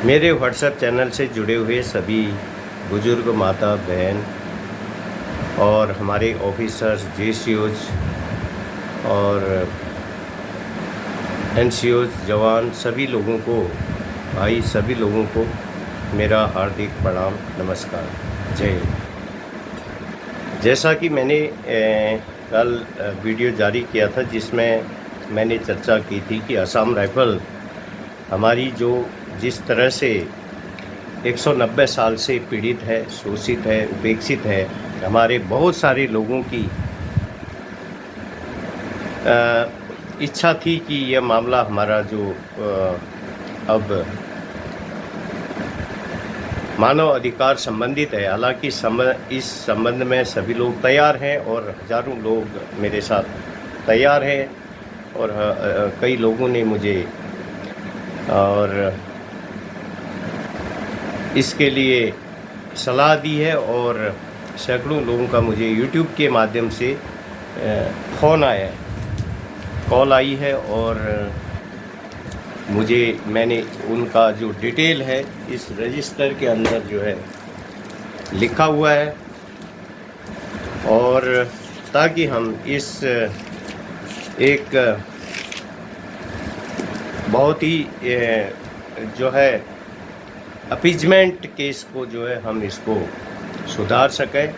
मेरे WhatsApp channel से जुड़े हुए सभी बुज़ुर्ग माता बहन और हमारे ऑफिसर्स, जेसीओज और एनसीओज जवान सभी लोगों को, भाई सभी लोगों को मेरा हार्दिक प्रणाम, नमस्कार, जय हिंद। जैसा कि मैंने कल वीडियो जारी किया था जिसमें मैंने चर्चा की थी कि असम राइफल हमारी जो जिस तरह से 190 साल से पीड़ित है, शोषित है, उपेक्षित है, हमारे बहुत सारे लोगों की इच्छा थी कि यह मामला हमारा जो अब मानव अधिकार संबंधित है, हालांकि इस संबंध में सभी लोग तैयार हैं और हज़ारों लोग मेरे साथ तैयार हैं और कई लोगों ने मुझे और इसके लिए सलाह दी है और सैकड़ों लोगों का मुझे YouTube के माध्यम से फ़ोन आया है, कॉल आई है और मैंने उनका जो डिटेल है इस रजिस्टर के अंदर जो है लिखा हुआ है और ताकि हम इस एक बहुत ही जो है अपीजमेंट केस को जो है हम इसको सुधार सकें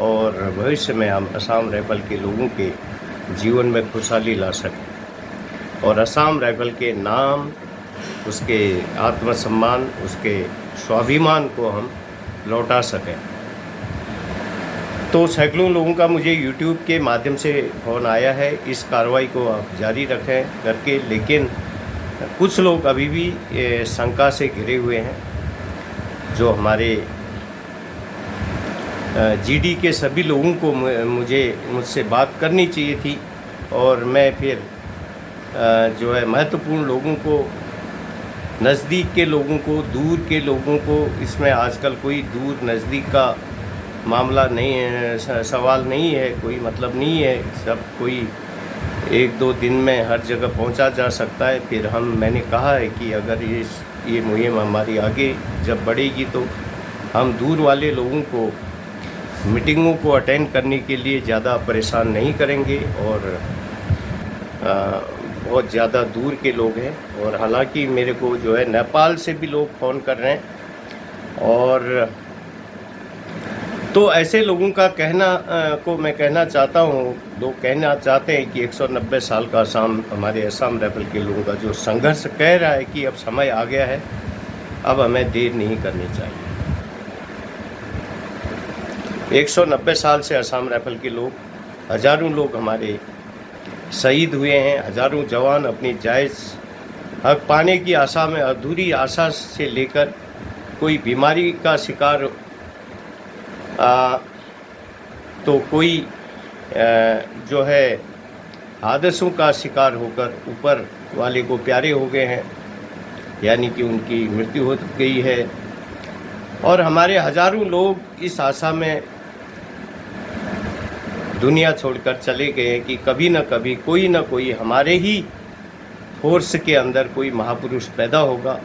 और भविष्य में हम असम राइफल के लोगों के जीवन में खुशहाली ला सकें और असम राइफल के नाम, उसके आत्मसम्मान, उसके स्वाभिमान को हम लौटा सकें। तो सैकड़ों लोगों का मुझे YouTube के माध्यम से फ़ोन आया है, इस कार्रवाई को आप जारी रखें करके, लेकिन कुछ लोग अभी भी शंका से घिरे हुए हैं। जो हमारे जीडी के सभी लोगों को मुझसे बात करनी चाहिए थी और मैं फिर जो है महत्वपूर्ण लोगों को, नज़दीक के लोगों को, दूर के लोगों को, इसमें आजकल कोई दूर नज़दीक का मामला नहीं है, सवाल नहीं है, कोई मतलब नहीं है, सब कोई 1-2 दिन में हर जगह पहुंचा जा सकता है। फिर मैंने कहा है कि अगर ये मुहिम हमारी आगे जब बढ़ेगी तो हम दूर वाले लोगों को मीटिंगों को अटेंड करने के लिए ज़्यादा परेशान नहीं करेंगे और बहुत ज़्यादा दूर के लोग हैं और हालांकि मेरे को जो है नेपाल से भी लोग फ़ोन कर रहे हैं और तो ऐसे लोगों का को मैं कहना चाहता हूँ, लोग कहना चाहते हैं कि 190 साल का हमारे असम राइफल के लोगों का जो संघर्ष कह रहा है कि अब समय आ गया है, अब हमें देर नहीं करनी चाहिए। 190 साल से असम राइफल के लोग, हज़ारों लोग हमारे शहीद हुए हैं, हज़ारों जवान अपनी जायज़ हक पाने की आशा में, अधूरी आशा से लेकर कोई बीमारी का शिकार तो कोई जो है हादसों का शिकार होकर ऊपर वाले को प्यारे हो गए हैं, यानी कि उनकी मृत्यु हो गई है और हमारे हज़ारों लोग इस आशा में दुनिया छोड़कर चले गए कि कभी न कभी कोई न कोई हमारे ही फोर्स के अंदर कोई महापुरुष पैदा होगा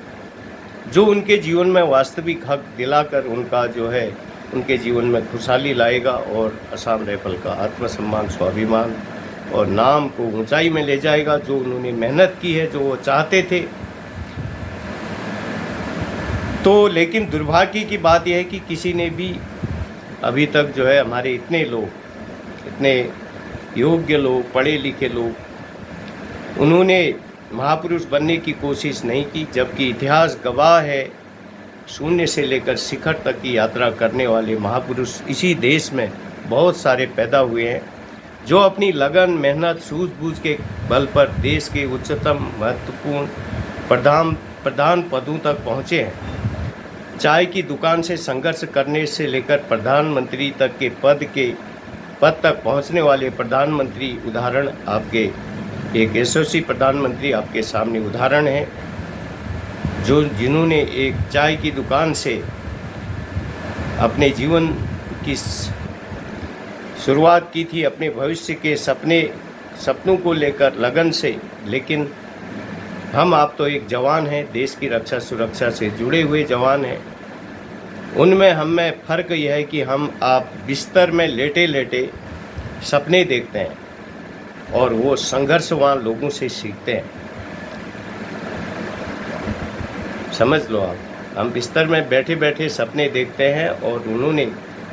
जो उनके जीवन में वास्तविक हक दिलाकर उनका जो है उनके जीवन में खुशहाली लाएगा और असम राइफल का आत्मसम्मान, स्वाभिमान और नाम को ऊंचाई में ले जाएगा, जो उन्होंने मेहनत की है, जो वो चाहते थे। तो लेकिन दुर्भाग्य की बात यह है कि किसी ने भी अभी तक जो है हमारे इतने लोग, इतने योग्य लोग, पढ़े लिखे लोग, उन्होंने महापुरुष बनने की कोशिश नहीं की, जबकि इतिहास गवाह है शून्य से लेकर शिखर तक की यात्रा करने वाले महापुरुष इसी देश में बहुत सारे पैदा हुए हैं, जो अपनी लगन, मेहनत, सूझबूझ के बल पर देश के उच्चतम महत्वपूर्ण प्रधान पदों तक पहुँचे हैं। चाय की दुकान से संघर्ष करने से लेकर प्रधानमंत्री तक के पद तक पहुंचने वाले प्रधानमंत्री उदाहरण आपके एक यशस्वी प्रधानमंत्री आपके सामने उदाहरण है, जिन्होंने एक चाय की दुकान से अपने जीवन की शुरुआत की थी, अपने भविष्य के सपनों को लेकर लगन से, लेकिन हम आप तो एक जवान हैं, देश की रक्षा सुरक्षा से जुड़े हुए जवान हैं। उनमें हम में फ़र्क यह है कि हम आप बिस्तर में लेटे लेटे सपने देखते हैं और वो संघर्षवान लोगों से सीखते हैं। समझ लो आप, हम बिस्तर में बैठे बैठे सपने देखते हैं और उन्होंने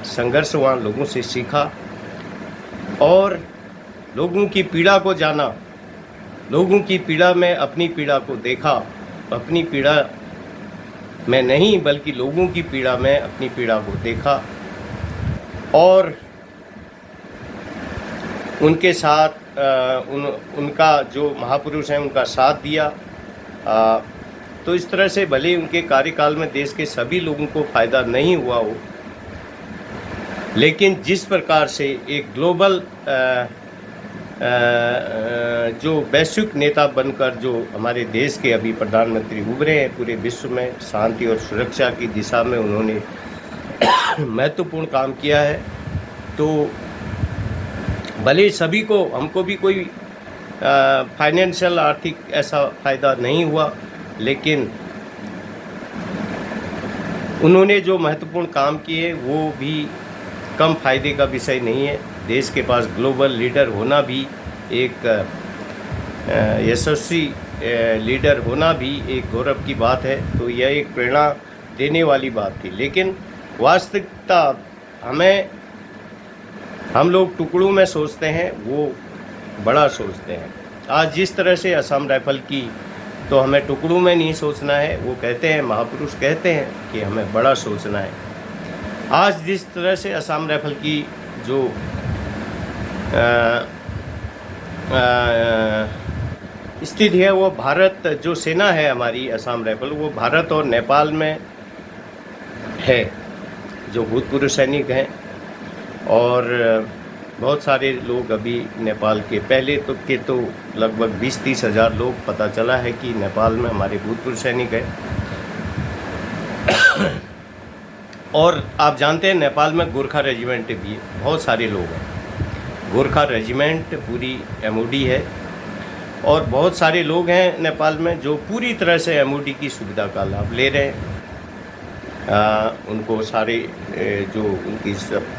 संघर्षवान लोगों से सीखा और लोगों की पीड़ा को जाना, लोगों की पीड़ा में अपनी पीड़ा को देखा, अपनी पीड़ा में नहीं बल्कि लोगों की पीड़ा में अपनी पीड़ा को देखा और उनके साथ उनका जो महापुरुष हैं उनका साथ दिया। तो इस तरह से भले ही उनके कार्यकाल में देश के सभी लोगों को फ़ायदा नहीं हुआ हो, लेकिन जिस प्रकार से एक ग्लोबल जो वैश्विक नेता बनकर जो हमारे देश के अभी प्रधानमंत्री उभरे हैं, पूरे विश्व में शांति और सुरक्षा की दिशा में उन्होंने महत्वपूर्ण काम किया है। तो भले सभी को, हमको भी कोई फाइनेंशियल आर्थिक ऐसा फ़ायदा नहीं हुआ, लेकिन उन्होंने जो महत्वपूर्ण काम किए वो भी कम फायदे का विषय नहीं है। देश के पास ग्लोबल लीडर होना भी एक यशस्वी लीडर होना भी एक गौरव की बात है। तो यह एक प्रेरणा देने वाली बात थी, लेकिन वास्तविकता हम लोग टुकड़ों में सोचते हैं, वो बड़ा सोचते हैं। आज जिस तरह से असम राइफल की, तो हमें टुकड़ों में नहीं सोचना है। वो कहते हैं, महापुरुष कहते हैं कि हमें बड़ा सोचना है। आज जिस तरह से असम राइफल की जो स्थिति है, वो भारत, जो सेना है हमारी असम राइफल, वो भारत और नेपाल में है। जो भूतपूर्व सैनिक हैं और बहुत सारे लोग अभी नेपाल के, पहले तो लगभग 20-30 हज़ार लोग पता चला है कि नेपाल में हमारे भूतपूर्व सैनिक हैं। और आप जानते हैं नेपाल में गोरखा रेजिमेंट भी है, बहुत सारे लोग हैं। गोरखा रेजिमेंट पूरी एमओडी है और बहुत सारे लोग हैं नेपाल में जो पूरी तरह से एमओडी की सुविधा का लाभ ले रहे हैं। उनको सारे जो उनकी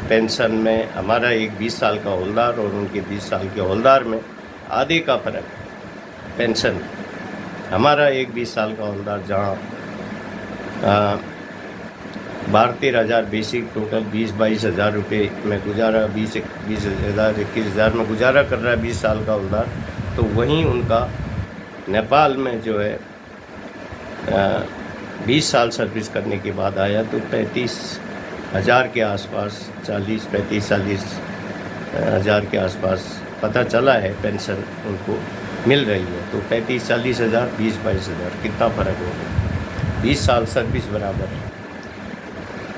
पेंशन में, हमारा एक 20 साल का हवलदार और उनके 20 साल के हवलदार में आधे का फ़र्क पेंशन। हमारा एक 20 साल का हवलदार जहाँ 12-13 हज़ार बेसिक, टोटल 20-22 हज़ार रुपये में गुजारा, 20 हज़ार 21 हज़ार में गुजारा कर रहा है 20 साल का हवलदार। तो वहीं उनका नेपाल में जो है 20 साल सर्विस करने के बाद आया तो 35 हज़ार के आसपास, 40 हज़ार के आसपास पता चला है पेंशन उनको मिल रही है। तो 35-40 हज़ार, 20-22 हज़ार, कितना फ़र्क हो गया। 20 साल सर्विस बराबर है।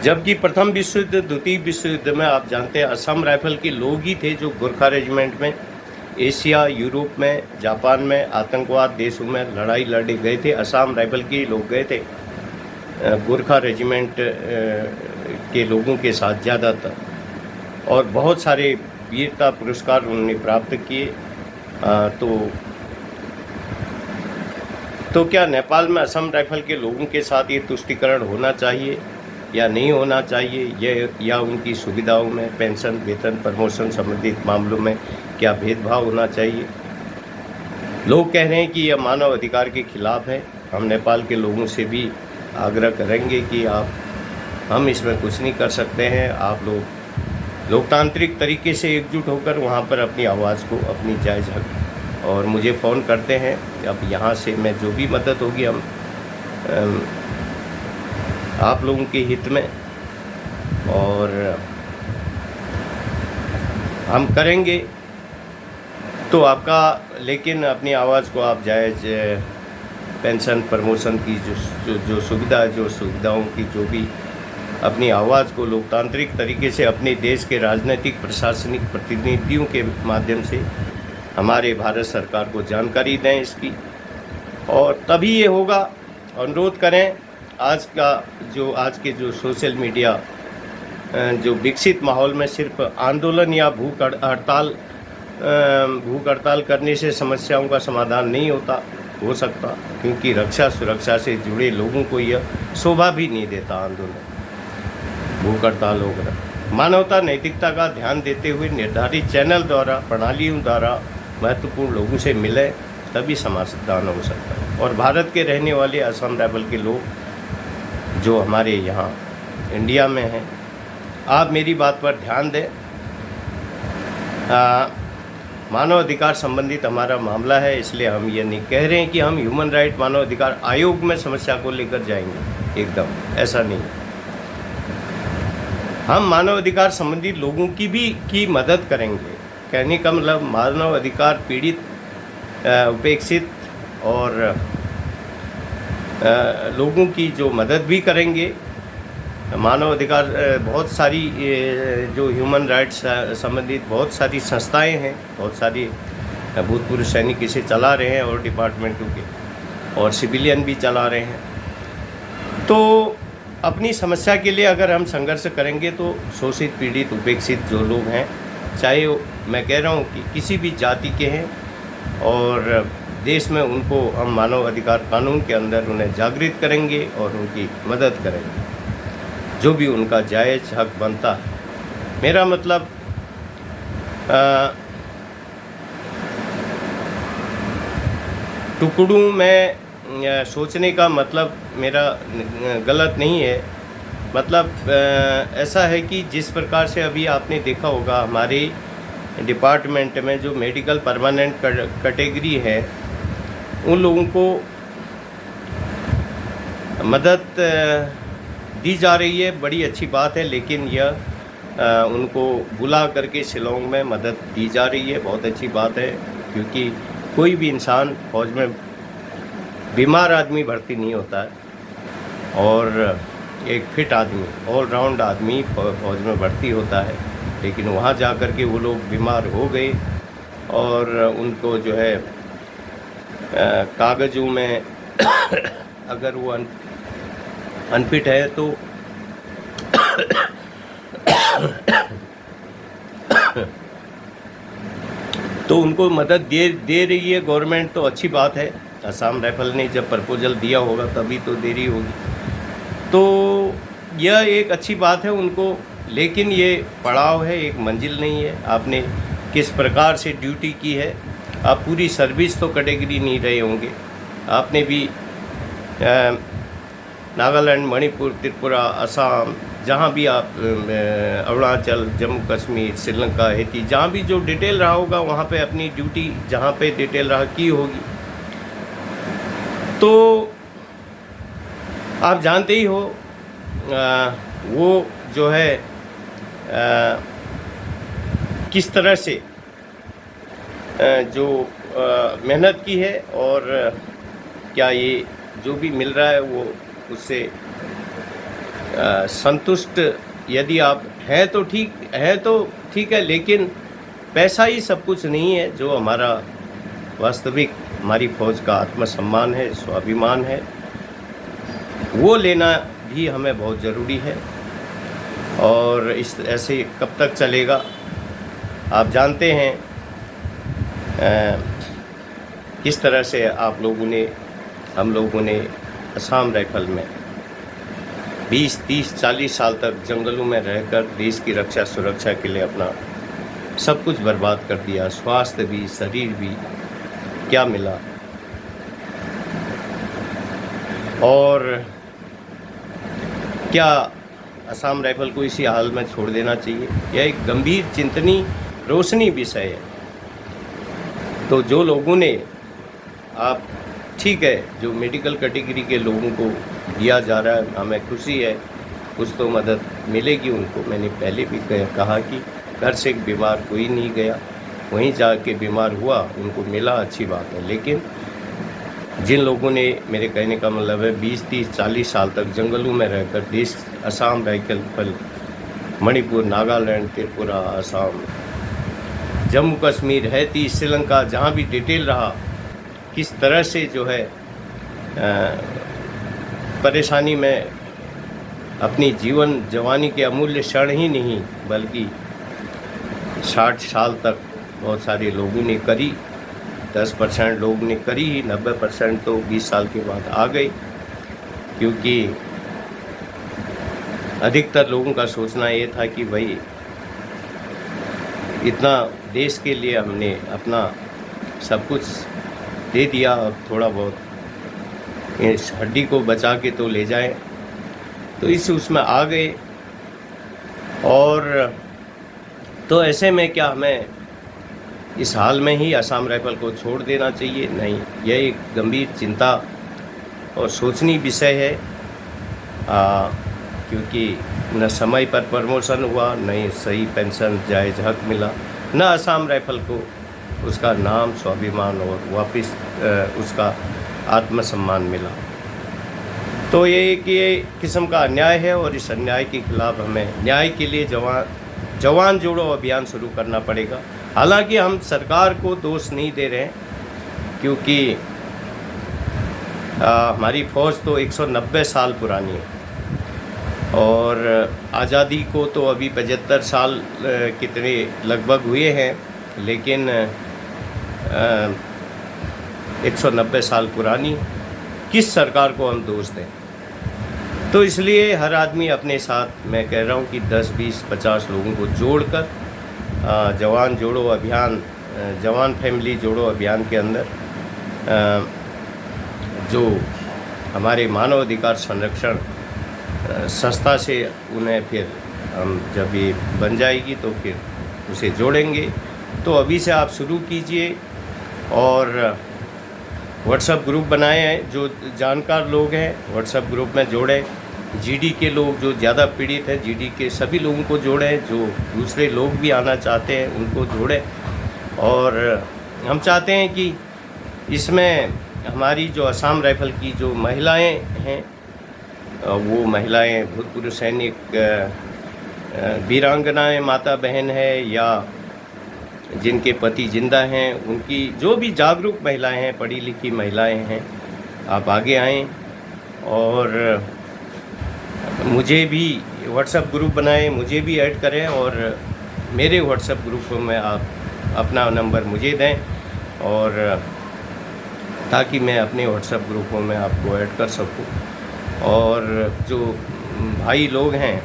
जबकि प्रथम विश्व युद्ध, द्वितीय विश्व युद्ध में आप जानते हैं असम राइफल के लोग ही थे जो गोरखा रेजिमेंट में एशिया, यूरोप में, जापान में, आतंकवाद देशों में लड़ाई लड़े गए थे। असम राइफल के लोग गए थे गोरखा रेजिमेंट के लोगों के साथ ज़्यादातर, और बहुत सारे वीरता पुरस्कार उन्होंने प्राप्त किए। तो क्या नेपाल में असम राइफल के लोगों के साथ ये तुष्टिकरण होना चाहिए या नहीं होना चाहिए, या उनकी सुविधाओं में, पेंशन, वेतन, प्रमोशन संबंधित मामलों में क्या भेदभाव होना चाहिए? लोग कह रहे हैं कि यह मानव अधिकार के खिलाफ है। हम नेपाल के लोगों से भी आग्रह करेंगे कि हम इसमें कुछ नहीं कर सकते हैं। आप लोग लोकतांत्रिक तरीके से एकजुट होकर वहाँ पर अपनी आवाज़ को, अपनी जायज़ हक, और मुझे फ़ोन करते हैं। अब यहाँ से मैं जो भी मदद होगी हम आप लोगों के हित में और हम करेंगे। तो आपका, लेकिन अपनी आवाज़ को आप जायज़, पेंशन, प्रमोशन की जो सुविधा, जो सुविधाओं की जो भी, अपनी आवाज़ को लोकतांत्रिक तरीके से अपने देश के राजनीतिक प्रशासनिक प्रतिनिधियों के माध्यम से हमारे भारत सरकार को जानकारी दें इसकी, और तभी ये होगा। अनुरोध करें, आज के जो सोशल मीडिया जो विकसित माहौल में सिर्फ आंदोलन या भूख हड़ताल करने से समस्याओं का समाधान नहीं होता। हो सकता, क्योंकि रक्षा सुरक्षा से जुड़े लोगों को यह शोभा भी नहीं देता आंदोलन, भूख हड़ताल वगैरह। मानवता नैतिकता का ध्यान देते हुए निर्धारित चैनल द्वारा, प्रणालियों द्वारा महत्वपूर्ण लोगों से मिले, तभी समाधान हो सकता है। और भारत के रहने वाले असम राइफल के लोग जो हमारे यहाँ इंडिया में हैं, आप मेरी बात पर ध्यान दें। मानव अधिकार संबंधित हमारा मामला है, इसलिए हम ये नहीं कह रहे हैं कि हम ह्यूमन राइट मानव अधिकार आयोग में समस्या को लेकर जाएंगे, एकदम ऐसा नहीं। हम मानव अधिकार संबंधित लोगों की मदद करेंगे। कहने का मतलब मानव अधिकार पीड़ित, उपेक्षित और लोगों की जो मदद भी करेंगे। मानव अधिकार बहुत सारी जो ह्यूमन राइट्स संबंधित बहुत सारी संस्थाएं हैं, बहुत सारी भूतपूर्व सैनिक इसे चला रहे हैं और डिपार्टमेंटों के और सिविलियन भी चला रहे हैं। तो अपनी समस्या के लिए अगर हम संघर्ष करेंगे तो शोषित, पीड़ित, उपेक्षित जो लोग हैं, चाहे मैं कह रहा हूँ कि किसी भी जाति के हैं, और देश में उनको हम मानव अधिकार कानून के अंदर उन्हें जागृत करेंगे और उनकी मदद करेंगे, जो भी उनका जायज़ हक बनता है। मेरा मतलब टुकड़ों में सोचने का मतलब मेरा गलत नहीं है। मतलब ऐसा है कि जिस प्रकार से अभी आपने देखा होगा हमारे डिपार्टमेंट में जो मेडिकल परमानेंट कैटेगरी है, उन लोगों को मदद दी जा रही है, बड़ी अच्छी बात है। लेकिन यह उनको बुला करके शिलोंग में मदद दी जा रही है, बहुत अच्छी बात है, क्योंकि कोई भी इंसान फौज में बीमार आदमी भर्ती नहीं होता है, और एक फिट आदमी, ऑलराउंड आदमी फौज में भर्ती होता है। लेकिन वहाँ जा कर के वो लोग बीमार हो गए और उनको जो है कागज़ों में अगर वो अनफिट है तो उनको मदद दे रही है गवर्नमेंट, तो अच्छी बात है। असम राइफल ने जब प्रपोजल दिया होगा तभी तो दे रही होगी, तो यह एक अच्छी बात है उनको। लेकिन ये पड़ाव है, एक मंजिल नहीं है। आपने किस प्रकार से ड्यूटी की है, आप पूरी सर्विस तो कैटेगरी नहीं रहे होंगे। आपने भी नागालैंड, मणिपुर, त्रिपुरा, असम, जहाँ भी आप, अरुणाचल, जम्मू कश्मीर, श्रीलंका, हैती, जहाँ भी जो डिटेल रहा होगा वहाँ पे अपनी ड्यूटी जहाँ पे डिटेल रहा की होगी। तो आप जानते ही हो वो जो है किस तरह से जो मेहनत की है, और क्या ये जो भी मिल रहा है वो उससे संतुष्ट यदि आप हैं तो ठीक है, लेकिन पैसा ही सब कुछ नहीं है। जो हमारा वास्तविक हमारी फौज का आत्मसम्मान है, स्वाभिमान है, वो लेना भी हमें बहुत ज़रूरी है। और इस ऐसे कब तक चलेगा? आप जानते हैं किस तरह से हम लोगों ने असम राइफल में 20, 30, 40 साल तक जंगलों में रहकर देश की रक्षा सुरक्षा के लिए अपना सब कुछ बर्बाद कर दिया, स्वास्थ्य भी, शरीर भी, क्या मिला? और क्या असम राइफल को इसी हाल में छोड़ देना चाहिए? यह एक गंभीर चिंतनीय रोशनी विषय है। तो जो लोगों ने, आप ठीक है, जो मेडिकल कैटेगरी के लोगों को दिया जा रहा है, हमें खुशी है, कुछ तो मदद मिलेगी उनको। मैंने पहले भी कहा कि घर से बीमार कोई नहीं गया, वहीं जाके बीमार हुआ, उनको मिला, अच्छी बात है। लेकिन जिन लोगों ने, मेरे कहने का मतलब है 20, 30, 40 साल तक जंगलों में रहकर देश, असम राइफल, मणिपुर, नागालैंड, त्रिपुरा, असम, जम्मू कश्मीर, हैती, श्रीलंका, जहाँ भी डिटेल रहा, किस तरह से जो है परेशानी में अपनी जीवन जवानी के अमूल्य क्षण ही नहीं बल्कि 60 साल तक बहुत सारे लोगों ने करी। 10% लोग ने करी ही, 90% तो 20 साल के बाद आ गए, क्योंकि अधिकतर लोगों का सोचना ये था कि भाई इतना देश के लिए हमने अपना सब कुछ दे दिया, अब थोड़ा बहुत इस हड्डी को बचा के तो ले जाए, तो इस उसमें आ गए। और तो ऐसे में क्या हमें इस हाल में ही असम राइफल को छोड़ देना चाहिए? नहीं, यह एक गंभीर चिंता और सोचनीय विषय है, क्योंकि न समय पर प्रमोशन हुआ, न ही सही पेंशन जायज़ हक मिला, न असम राइफल को उसका नाम, स्वाभिमान और वापस उसका आत्मसम्मान मिला। तो ये एक किस्म का अन्याय है, और इस अन्याय के खिलाफ हमें न्याय के लिए जवान जोड़ो अभियान शुरू करना पड़ेगा। हालांकि हम सरकार को दोष नहीं दे रहे हैं, क्योंकि हमारी फ़ौज तो 190 साल पुरानी है, और आज़ादी को तो अभी 75 साल कितने लगभग हुए हैं, लेकिन 190 साल पुरानी, किस सरकार को हम दोष दें? तो इसलिए हर आदमी अपने साथ, मैं कह रहा हूँ कि 10, 20, 50 लोगों को जोड़कर जवान जोड़ो अभियान, जवान फैमिली जोड़ो अभियान के अंदर जो हमारे मानव अधिकार संरक्षण संस्था से उन्हें फिर हम जब ये बन जाएगी तो फिर उसे जोड़ेंगे। तो अभी से आप शुरू कीजिए, और व्हाट्सएप ग्रुप बनाए हैं, जो जानकार लोग हैं व्हाट्सएप ग्रुप में जोड़ें। जीडी के लोग जो ज़्यादा पीड़ित हैं, जीडी के सभी लोगों को जोड़ें, जो दूसरे लोग भी आना चाहते हैं उनको जोड़ें। और हम चाहते हैं कि इसमें हमारी जो असम राइफल की जो महिलाएं हैं, वो महिलाएं भूतपूर्व सैनिक, वीरांगनाएं माता बहन है, या जिनके पति जिंदा हैं, उनकी जो भी जागरूक महिलाएं हैं, पढ़ी लिखी महिलाएं हैं, आप आगे आएँ और मुझे भी व्हाट्सएप ग्रुप बनाएं, मुझे भी ऐड करें, और मेरे व्हाट्सएप ग्रुप में आप अपना नंबर मुझे दें, और ताकि मैं अपने व्हाट्सएप ग्रुपों में आपको ऐड कर सकूं। और जो भाई लोग हैं,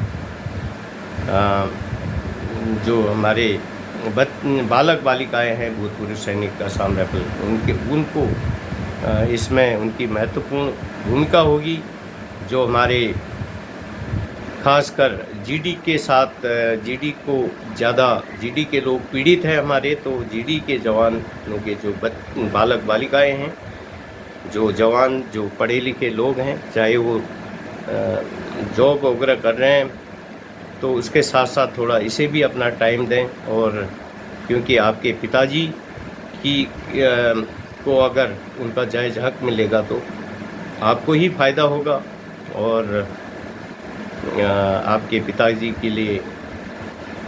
जो हमारे बालक बालिकाएं हैं भूतपूर्व सैनिक असम राइफल, उनको इसमें उनकी महत्वपूर्ण भूमिका होगी। जो हमारे खासकर जीडी के साथ, जीडी को ज़्यादा, जीडी के लोग पीड़ित हैं हमारे, तो जीडी के जवानों के जो बालक बालिकाएं हैं, जो जवान, जो पढ़े लिखे लोग हैं, चाहे वो जॉब वगैरह कर रहे हैं, तो उसके साथ साथ थोड़ा इसे भी अपना टाइम दें। और क्योंकि आपके पिताजी की को अगर उनका जायज़ हक मिलेगा तो आपको ही फ़ायदा होगा, और आपके पिताजी के लिए,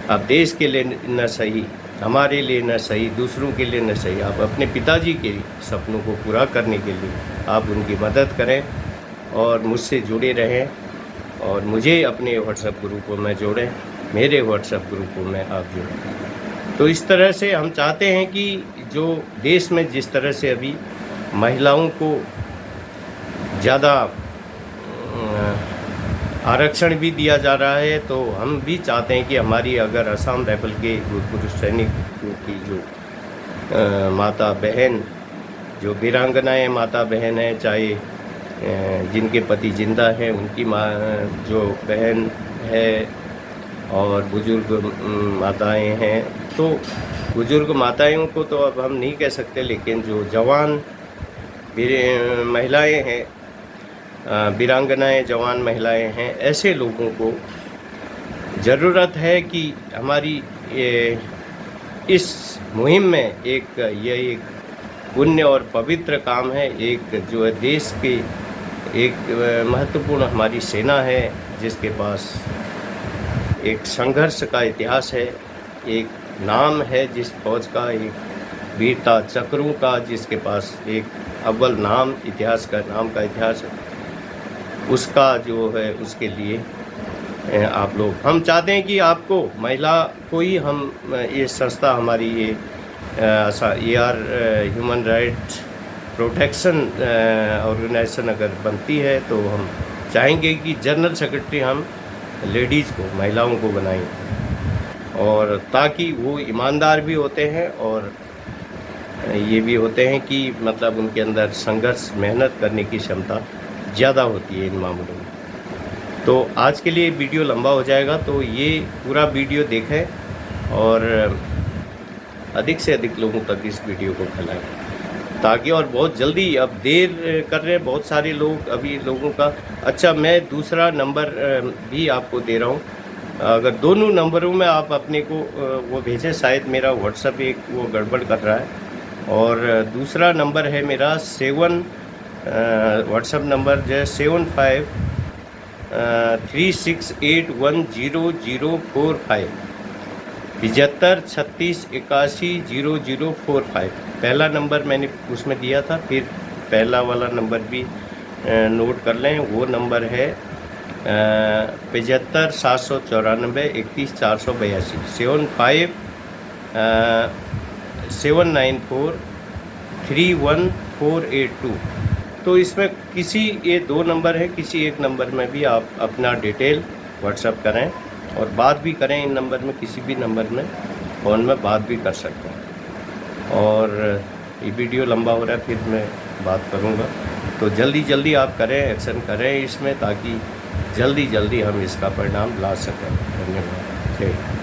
आप देश के लिए न सही, हमारे लिए न सही, दूसरों के लिए न सही, आप अपने पिताजी के सपनों को पूरा करने के लिए आप उनकी मदद करें, और मुझसे जुड़े रहें, और मुझे अपने व्हाट्सएप ग्रुपों में जोड़ें, मेरे व्हाट्सएप ग्रुपों में आप जुड़ें। तो इस तरह से हम चाहते हैं कि जो देश में जिस तरह से अभी महिलाओं को ज़्यादा आरक्षण भी दिया जा रहा है, तो हम भी चाहते हैं कि हमारी अगर असम राइफल के भूतपूर्व सैनिकों की जो माता बहन, जो वीरांगनाएं माता बहन हैं, चाहे जिनके पति जिंदा हैं, उनकी माँ जो बहन है, और बुज़ुर्ग माताएं हैं, तो बुज़ुर्ग माताओं को तो अब हम नहीं कह सकते, लेकिन जो जवान महिलाएं हैं, वीरांगनाएं जवान महिलाएं हैं, ऐसे लोगों को ज़रूरत है कि हमारी इस मुहिम में ये एक पुण्य और पवित्र काम है। एक जो है देश के एक महत्वपूर्ण हमारी सेना है, जिसके पास एक संघर्ष का इतिहास है, एक नाम है जिस फौज का, एक वीरता चक्रों का जिसके पास एक अव्वल नाम, इतिहास का नाम का इतिहास है, उसका जो है, उसके लिए आप लोग, हम चाहते हैं कि आपको, महिला को ही हम, ये संस्था हमारी ये AR human right protection organisation अगर बनती है तो हम चाहेंगे कि जनरल सेक्रेटरी हम लेडीज़ को, महिलाओं को बनाएं, और ताकि वो ईमानदार भी होते हैं और ये भी होते हैं कि मतलब उनके अंदर संघर्ष, मेहनत करने की क्षमता ज़्यादा होती है इन मामलों में। तो आज के लिए वीडियो लंबा हो जाएगा, तो ये पूरा वीडियो देखें और अधिक से अधिक लोगों तक इस वीडियो को फैलाएं, ताकि, और बहुत जल्दी, अब देर कर रहे हैं बहुत सारे लोग अभी लोगों का। अच्छा, मैं दूसरा नंबर भी आपको दे रहा हूँ, अगर दोनों नंबरों में आप अपने को वो भेजें, शायद मेरा व्हाट्सएप एक वो गड़बड़ कर रहा है। और दूसरा नंबर है मेरा व्हाट्सएप नंबर जो है 7536810045 7536810045। पहला नंबर मैंने उसमें दिया था, फिर पहला वाला नंबर भी नोट कर लें। वो नंबर है 75 794 794 31482। तो इसमें किसी, ये दो नंबर है, किसी एक नंबर में भी आप अपना डिटेल व्हाट्सएप करें और बात भी करें। इन नंबर में किसी भी नंबर में फ़ोन में बात भी कर सकते हैं। और ये वीडियो लंबा हो रहा है, फिर मैं बात करूँगा। तो जल्दी जल्दी आप करें, एक्शन करें इसमें, ताकि जल्दी जल्दी हम इसका परिणाम ला सकें। धन्यवाद।